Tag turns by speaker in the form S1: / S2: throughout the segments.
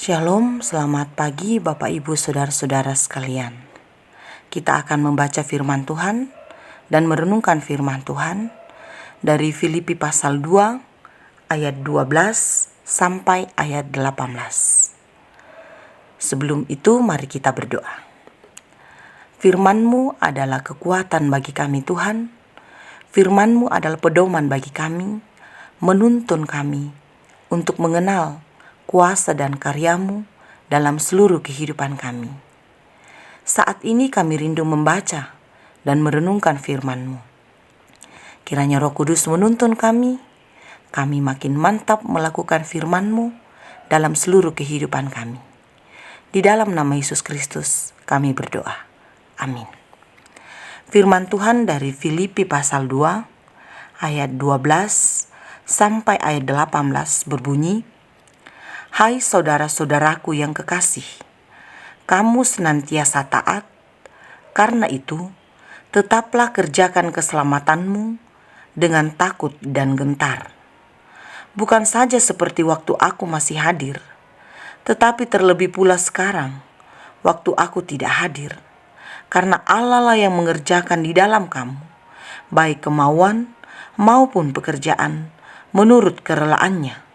S1: Shalom, selamat pagi Bapak Ibu Saudara-saudara sekalian. Kita akan membaca firman Tuhan dan merenungkan firman Tuhan dari Filipi pasal 2 ayat 12 sampai ayat 18. Sebelum itu mari kita berdoa. Firman-Mu adalah kekuatan bagi kami Tuhan. Firman-Mu adalah pedoman bagi kami, menuntun kami untuk mengenal kuasa dan karya-Mu dalam seluruh kehidupan kami. Saat ini kami rindu membaca dan merenungkan firman-Mu. Kiranya Roh Kudus menuntun kami makin mantap melakukan firman-Mu dalam seluruh kehidupan kami. Di dalam nama Yesus Kristus kami berdoa. Amin. Firman Tuhan dari Filipi pasal 2 ayat 12 sampai ayat 18 berbunyi, Hai saudara-saudaraku yang kekasih, kamu senantiasa taat, karena itu tetaplah kerjakan keselamatanmu dengan takut dan gentar. Bukan saja seperti waktu aku masih hadir, tetapi terlebih pula sekarang, waktu aku tidak hadir, karena Allah lah yang mengerjakan di dalam kamu, baik kemauan maupun pekerjaan menurut kerelaannya.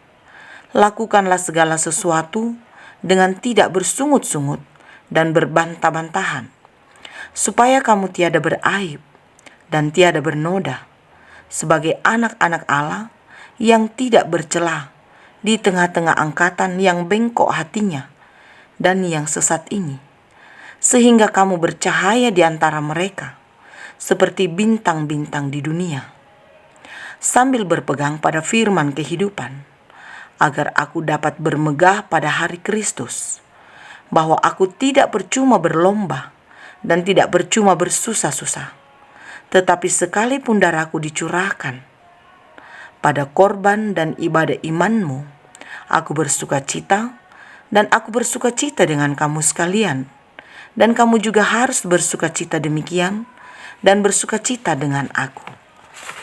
S1: Lakukanlah segala sesuatu dengan tidak bersungut-sungut dan berbantah-bantahan, supaya kamu tiada beraib dan tiada bernoda, sebagai anak-anak Allah yang tidak bercela di tengah-tengah angkatan yang bengkok hatinya dan yang sesat ini, sehingga kamu bercahaya di antara mereka seperti bintang-bintang di dunia, sambil berpegang pada firman kehidupan, agar aku dapat bermegah pada hari Kristus, bahwa aku tidak percuma berlomba dan tidak percuma bersusah-susah, tetapi sekalipun darahku dicurahkan pada korban dan ibadah iman-Mu, aku bersuka cita, dan aku bersuka cita dengan kamu sekalian, dan kamu juga harus bersuka cita demikian dan bersuka cita dengan aku.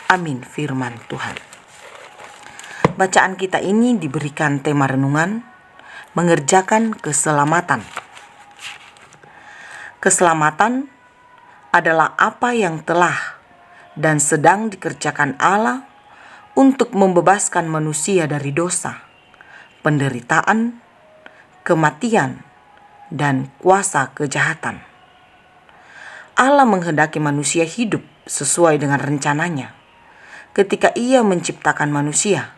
S1: Amin. Firman Tuhan. Bacaan kita ini diberikan tema renungan, mengerjakan keselamatan. Keselamatan adalah apa yang telah dan sedang dikerjakan Allah untuk membebaskan manusia dari dosa, penderitaan, kematian, dan kuasa kejahatan. Allah menghendaki manusia hidup sesuai dengan rencananya ketika Ia menciptakan manusia.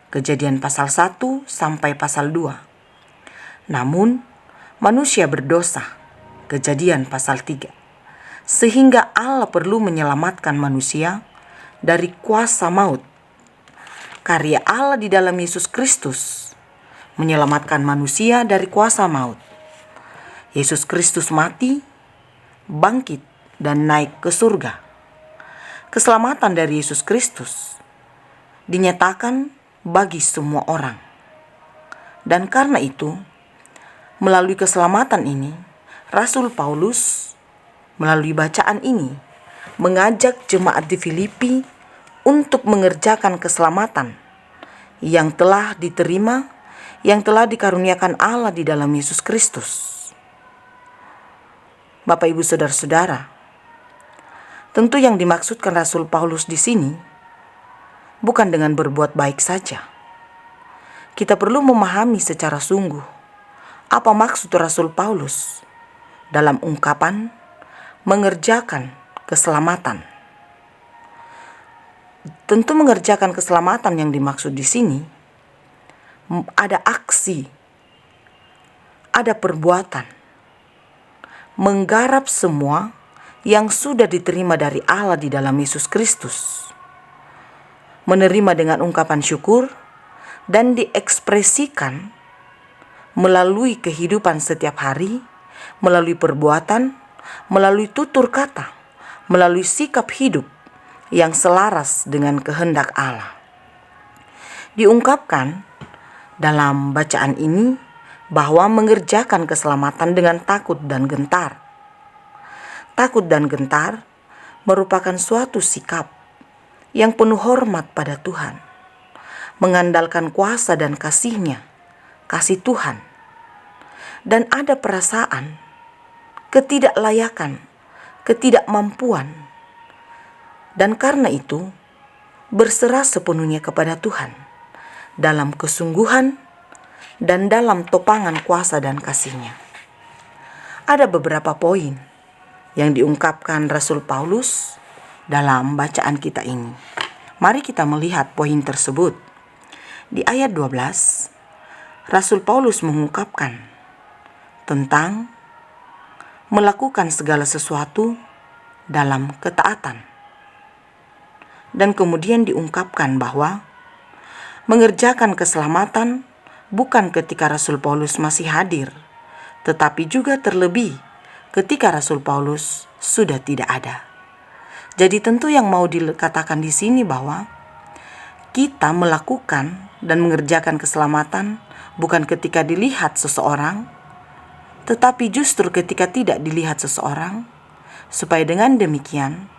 S1: Kejadian pasal 1 sampai pasal 2. Namun, manusia berdosa. Kejadian pasal 3. Sehingga Allah perlu menyelamatkan manusia dari kuasa maut. Karya Allah di dalam Yesus Kristus menyelamatkan manusia dari kuasa maut. Yesus Kristus mati, bangkit, dan naik ke surga. Keselamatan dari Yesus Kristus dinyatakan bagi semua orang. Dan karena itu, melalui keselamatan ini, Rasul Paulus melalui bacaan ini mengajak jemaat di Filipi untuk mengerjakan keselamatan yang telah diterima, yang telah dikaruniakan Allah di dalam Yesus Kristus. Bapak Ibu Saudara-saudara, tentu yang dimaksudkan Rasul Paulus di sini bukan dengan berbuat baik saja. Kita perlu memahami secara sungguh apa maksud Rasul Paulus dalam ungkapan mengerjakan keselamatan. Tentu mengerjakan keselamatan yang dimaksud di sini ada aksi, ada perbuatan, menggarap semua yang sudah diterima dari Allah di dalam Yesus Kristus, menerima dengan ungkapan syukur dan diekspresikan melalui kehidupan setiap hari, melalui perbuatan, melalui tutur kata, melalui sikap hidup yang selaras dengan kehendak Allah. Diungkapkan dalam bacaan ini bahwa mengerjakan keselamatan dengan takut dan gentar. Takut dan gentar merupakan suatu sikap yang penuh hormat pada Tuhan, mengandalkan kuasa dan kasih-Nya kasih Tuhan, dan ada perasaan ketidaklayakan, ketidakmampuan, dan karena itu berserah sepenuhnya kepada Tuhan dalam kesungguhan dan dalam topangan kuasa dan kasih-Nya. Ada beberapa poin yang diungkapkan Rasul Paulus dalam bacaan kita ini. Mari kita melihat poin tersebut. Di ayat 12, Rasul Paulus mengungkapkan tentang melakukan segala sesuatu dalam ketaatan. Dan kemudian diungkapkan bahwa mengerjakan keselamatan bukan ketika Rasul Paulus masih hadir, tetapi juga terlebih ketika Rasul Paulus sudah tidak ada. Jadi tentu yang mau dikatakan di sini bahwa kita melakukan dan mengerjakan keselamatan bukan ketika dilihat seseorang, tetapi justru ketika tidak dilihat seseorang, supaya dengan demikian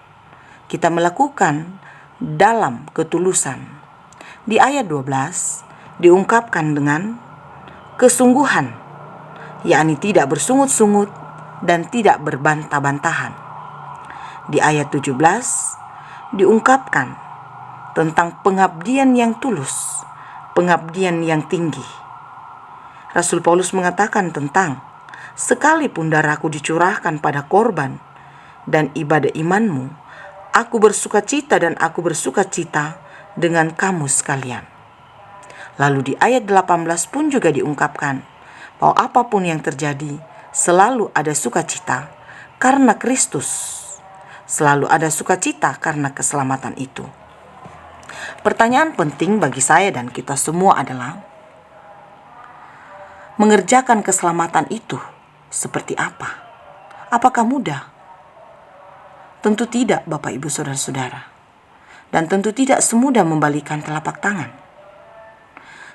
S1: kita melakukan dalam ketulusan. Di ayat 12 diungkapkan dengan kesungguhan, yakni tidak bersungut-sungut dan tidak berbantah-bantahan. Di ayat 17 diungkapkan tentang pengabdian yang tulus, pengabdian yang tinggi. Rasul Paulus mengatakan tentang sekalipun darahku dicurahkan pada korban dan ibadah imanmu, aku bersukacita dan aku bersukacita dengan kamu sekalian. Lalu di ayat 18 pun juga diungkapkan bahwa apapun yang terjadi selalu ada sukacita karena Kristus. Selalu ada sukacita karena keselamatan itu. Pertanyaan penting bagi saya dan kita semua adalah, mengerjakan keselamatan itu seperti apa? Apakah mudah? Tentu tidak, Bapak Ibu Saudara-saudara. Dan tentu tidak semudah membalikan telapak tangan.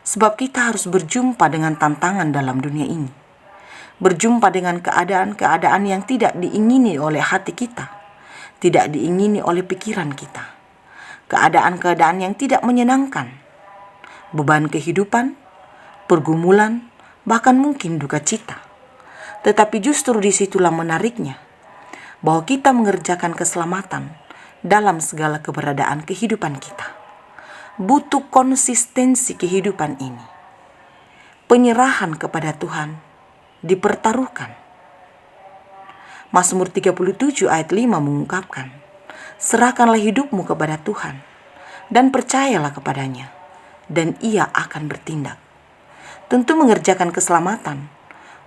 S1: Sebab kita harus berjumpa dengan tantangan dalam dunia ini. Berjumpa dengan keadaan-keadaan yang tidak diingini oleh hati kita, tidak diingini oleh pikiran kita. Keadaan-keadaan yang tidak menyenangkan, beban kehidupan, pergumulan, bahkan mungkin duka cita. Tetapi justru disitulah menariknya, bahwa kita mengerjakan keselamatan dalam segala keberadaan kehidupan kita. Butuh konsistensi kehidupan ini. Penyerahan kepada Tuhan dipertaruhkan. Mazmur 37 ayat 5 mengungkapkan, serahkanlah hidupmu kepada Tuhan dan percayalah kepadanya, dan Ia akan bertindak. Tentu mengerjakan keselamatan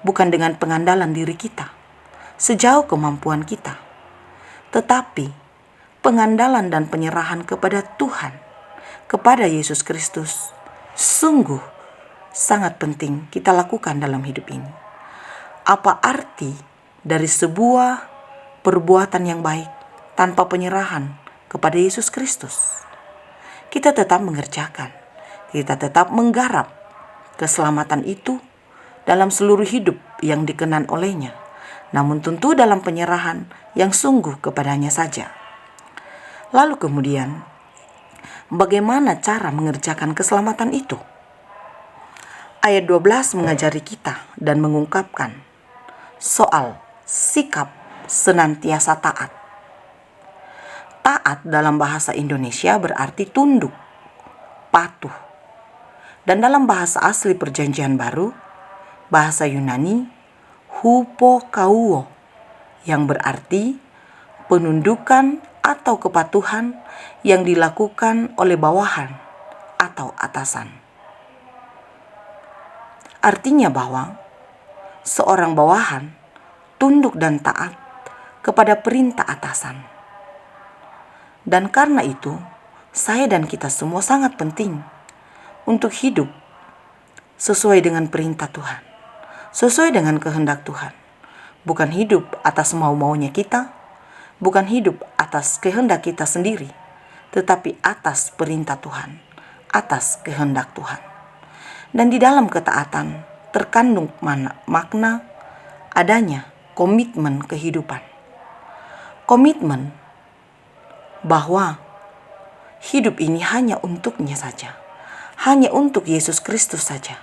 S1: bukan dengan pengandalan diri kita, sejauh kemampuan kita, tetapi pengandalan dan penyerahan kepada Tuhan, kepada Yesus Kristus, sungguh sangat penting kita lakukan dalam hidup ini. Apa arti dari sebuah perbuatan yang baik tanpa penyerahan kepada Yesus Kristus? Kita tetap mengerjakan, kita tetap menggarap keselamatan itu dalam seluruh hidup yang dikenan olehnya, namun tentu dalam penyerahan yang sungguh kepadanya saja. Lalu kemudian, bagaimana cara mengerjakan keselamatan itu? Ayat 12 mengajari kita dan mengungkapkan soal sikap senantiasa taat. Taat dalam bahasa Indonesia berarti tunduk, patuh. Dan dalam bahasa asli Perjanjian Baru, bahasa Yunani, hupokauo, yang berarti penundukan atau kepatuhan yang dilakukan oleh bawahan atau atasan. Artinya bahwa seorang bawahan tunduk dan taat kepada perintah atasan. Dan karena itu, saya dan kita semua sangat penting untuk hidup sesuai dengan perintah Tuhan, sesuai dengan kehendak Tuhan. Bukan hidup atas mau-maunya kita, bukan hidup atas kehendak kita sendiri, tetapi atas perintah Tuhan, atas kehendak Tuhan. Dan di dalam ketaatan terkandung makna adanya komitmen kehidupan. Komitmen bahwa hidup ini hanya untuknya saja, hanya untuk Yesus Kristus saja.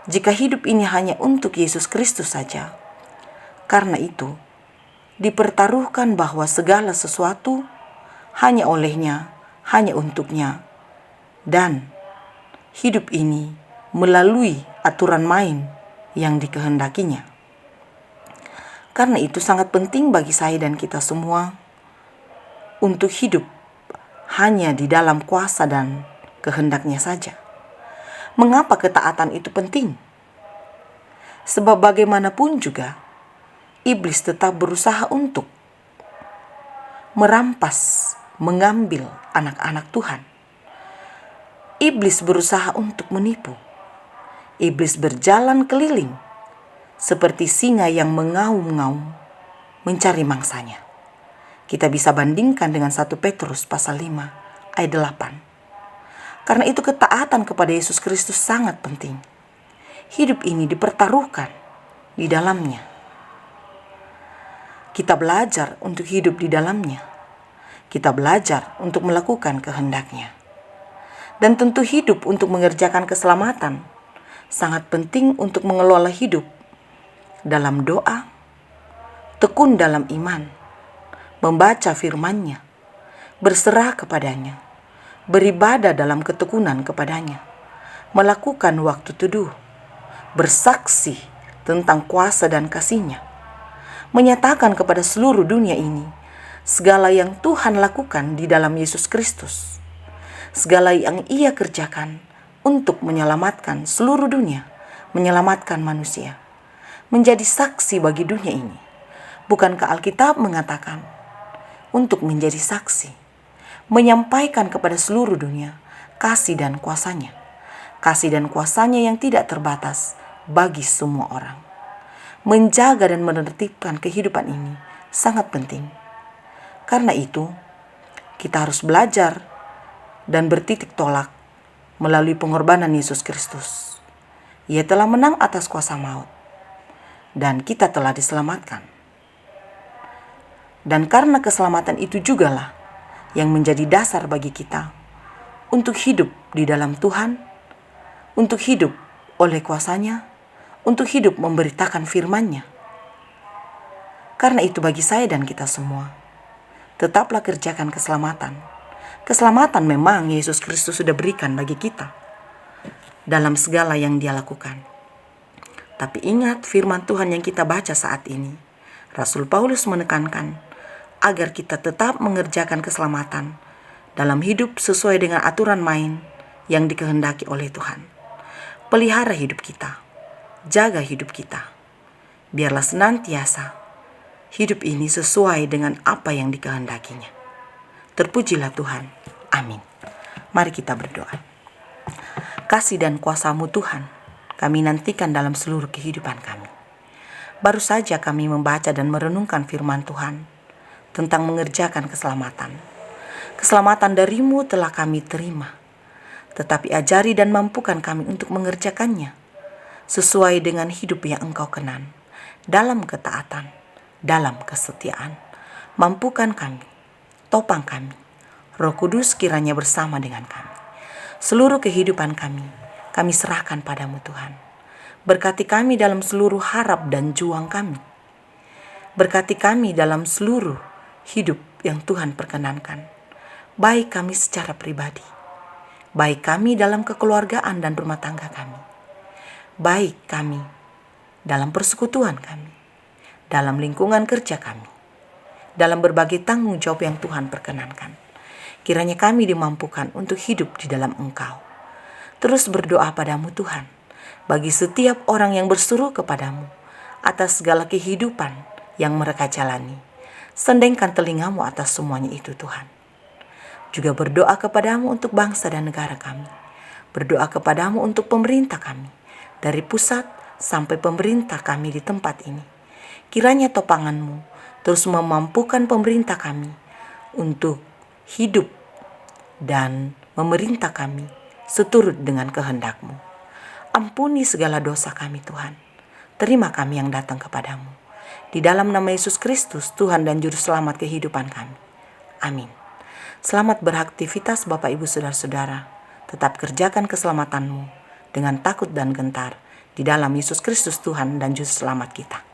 S1: jika hidup ini hanya untuk Yesus Kristus saja. Karena itu, dipertaruhkan bahwa segala sesuatu hanya olehnya, hanya untuknya, dan hidup ini melalui aturan main yang dikehendakinya. Karena itu sangat penting bagi saya dan kita semua untuk hidup hanya di dalam kuasa dan kehendaknya saja. Mengapa ketaatan itu penting? Sebab bagaimanapun juga, iblis tetap berusaha untuk merampas, mengambil anak-anak Tuhan. Iblis berusaha untuk menipu. Iblis berjalan keliling seperti singa yang mengaum-ngaum mencari mangsanya. Kita bisa bandingkan dengan 1 Petrus pasal 5 ayat 8. Karena itu ketaatan kepada Yesus Kristus sangat penting. Hidup ini dipertaruhkan di dalamnya. Kita belajar untuk hidup di dalamnya. Kita belajar untuk melakukan kehendaknya. Dan tentu hidup untuk mengerjakan keselamatan sangat penting untuk mengelola hidup dalam doa, tekun dalam iman, membaca firman-Nya, berserah kepadanya, beribadah dalam ketekunan kepadanya, melakukan waktu teduh, bersaksi tentang kuasa dan kasih-Nya, menyatakan kepada seluruh dunia ini segala yang Tuhan lakukan di dalam Yesus Kristus, segala yang Ia kerjakan untuk menyelamatkan seluruh dunia, menyelamatkan manusia, menjadi saksi bagi dunia ini. Bukankah Alkitab mengatakan untuk menjadi saksi, menyampaikan kepada seluruh dunia kasih dan kuasa-Nya, kasih dan kuasa-Nya yang tidak terbatas bagi semua orang. Menjaga dan menertibkan kehidupan ini sangat penting. Karena itu, kita harus belajar dan bertitik tolak melalui pengorbanan Yesus Kristus. Ia telah menang atas kuasa maut, dan kita telah diselamatkan. Dan karena keselamatan itu jugalah yang menjadi dasar bagi kita untuk hidup di dalam Tuhan, untuk hidup oleh kuasa-Nya, untuk hidup memberitakan firman-Nya. Karena itu bagi saya dan kita semua, tetaplah kerjakan keselamatan. Keselamatan memang Yesus Kristus sudah berikan bagi kita dalam segala yang Dia lakukan. Tapi ingat firman Tuhan yang kita baca saat ini. Rasul Paulus menekankan agar kita tetap mengerjakan keselamatan dalam hidup sesuai dengan aturan main yang dikehendaki oleh Tuhan. Pelihara hidup kita, jaga hidup kita. Biarlah senantiasa hidup ini sesuai dengan apa yang dikehendakinya. Terpujilah Tuhan. Amin. Mari kita berdoa. Kasih dan kuasa-Mu Tuhan, kami nantikan dalam seluruh kehidupan kami. Baru saja kami membaca dan merenungkan firman Tuhan tentang mengerjakan keselamatan. Keselamatan dari-Mu telah kami terima, tetapi ajari dan mampukan kami untuk mengerjakannya sesuai dengan hidup yang Engkau kenan, dalam ketaatan, dalam kesetiaan. Mampukan kami, topang kami, Roh Kudus kiranya bersama dengan kami. Seluruh kehidupan kami serahkan pada-Mu Tuhan. Berkati kami dalam seluruh harap dan juang kami. Berkati kami dalam seluruh hidup yang Tuhan perkenankan. Baik kami secara pribadi, baik kami dalam kekeluargaan dan rumah tangga kami, baik kami dalam persekutuan kami, dalam lingkungan kerja kami, dalam berbagai tanggung jawab yang Tuhan perkenankan. Kiranya kami dimampukan untuk hidup di dalam Engkau. Terus berdoa pada-Mu Tuhan, bagi setiap orang yang berseru kepadamu atas segala kehidupan yang mereka jalani. Sendengkan telinga-Mu atas semuanya itu Tuhan. Juga berdoa kepadamu untuk bangsa dan negara kami. Berdoa kepadamu untuk pemerintah kami, dari pusat sampai pemerintah kami di tempat ini. Kiranya topangan-Mu terus memampukan pemerintah kami untuk hidup dan memerintah kami seturut dengan kehendak-Mu. Ampuni segala dosa kami Tuhan. Terima kami yang datang kepadamu. Di dalam nama Yesus Kristus, Tuhan dan Juru Selamat kehidupan kami. Amin. Selamat beraktivitas Bapak Ibu Saudara-saudara. Tetap kerjakan keselamatan-Mu dengan takut dan gentar. Di dalam Yesus Kristus Tuhan dan Juru Selamat kita.